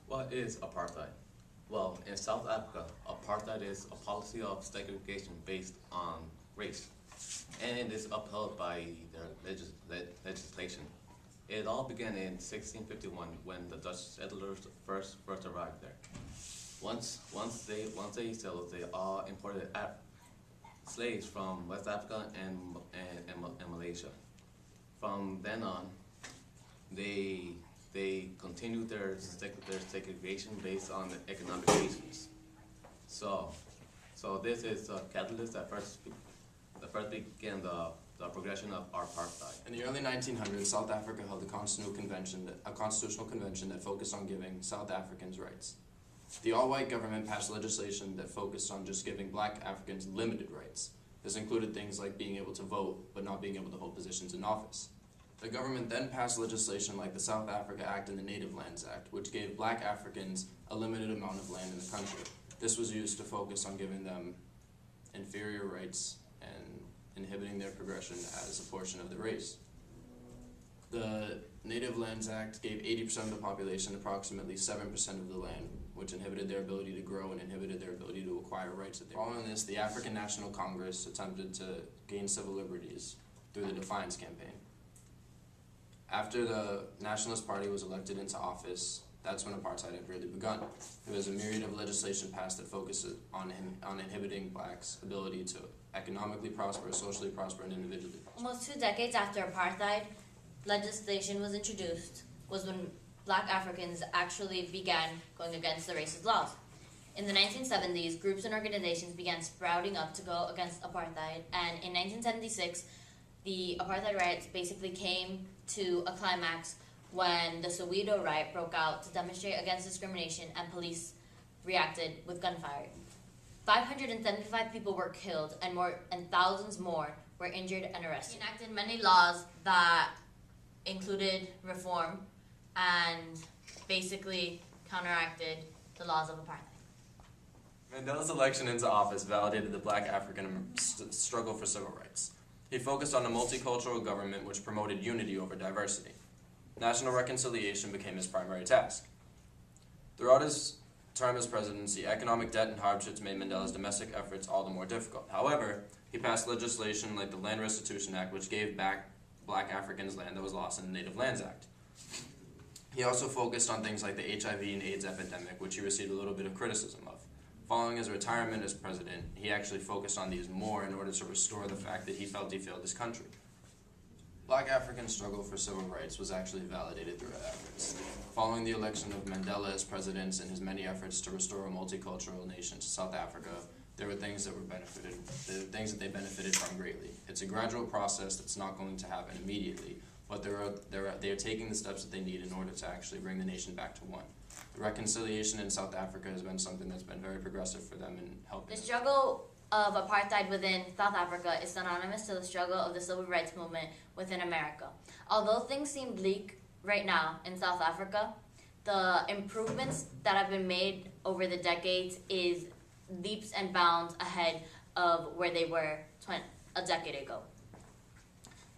What is apartheid? Well, in South Africa, apartheid is a policy of segregation based on race, and it is upheld by their legislation. It all began in 1651 when the Dutch settlers first arrived there. Once they settled, they all imported slaves from West Africa and Malaysia. From then on, they continued their segregation based on economic reasons. So this is a catalyst that first began the progression of apartheid. In the early 1900s, South Africa held a constitutional convention that focused on giving South Africans rights. The all-white government passed legislation that focused on just giving black Africans limited rights. This included things like being able to vote, but not being able to hold positions in office. The government then passed legislation like the South Africa Act and the Native Lands Act, which gave black Africans a limited amount of land in the country. This was used to focus on giving them inferior rights and inhibiting their progression as a portion of the race. The Native Lands Act gave 80% of the population approximately 7% of the land, which inhibited their ability to grow and inhibited their ability to acquire rights. Following this, the African National Congress attempted to gain civil liberties through the Defiance Campaign. After the Nationalist Party was elected into office, that's when apartheid had really begun. There was a myriad of legislation passed that focused on inhibiting blacks' ability to economically prosper, socially prosper, and individually. Almost 2 decades after apartheid legislation was introduced was when black Africans actually began going against the racist laws. In the 1970s, groups and organizations began sprouting up to go against apartheid, and in 1976, the apartheid riots basically came to a climax when the Soweto riot broke out to demonstrate against discrimination, and police reacted with gunfire. 575 people were killed, and thousands more were injured and arrested. He enacted many laws that included reform and basically counteracted the laws of apartheid. Mandela's election into office validated the black African struggle for civil rights. He focused on a multicultural government which promoted unity over diversity. National reconciliation became his primary task. Throughout his term as presidency, economic debt and hardships made Mandela's domestic efforts all the more difficult. However, he passed legislation like the Land Restitution Act, which gave back black Africans land that was lost in the Native Lands Act. He also focused on things like the HIV and AIDS epidemic, which he received a little bit of criticism of. Following his retirement as president, he actually focused on these more in order to restore the fact that he felt he failed his country. Black African struggle for civil rights was actually validated through efforts. Following the election of Mandela as president and his many efforts to restore a multicultural nation to South Africa, there were things that they benefited from greatly. It's a gradual process that's not going to happen immediately, but they are taking the steps that they need in order to actually bring the nation back to one. The reconciliation in South Africa has been something that's been very progressive for them in helping. The struggle of apartheid within South Africa is synonymous to the struggle of the civil rights movement within America. Although things seem bleak right now in South Africa, the improvements that have been made over the decades is leaps and bounds ahead of where they were a decade ago.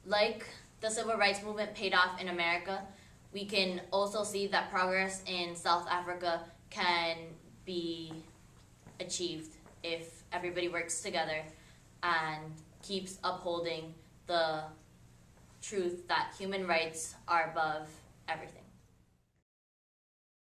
Like the civil rights movement paid off in America, we can also see that progress in South Africa can be achieved if everybody works together and keeps upholding the truth that human rights are above everything.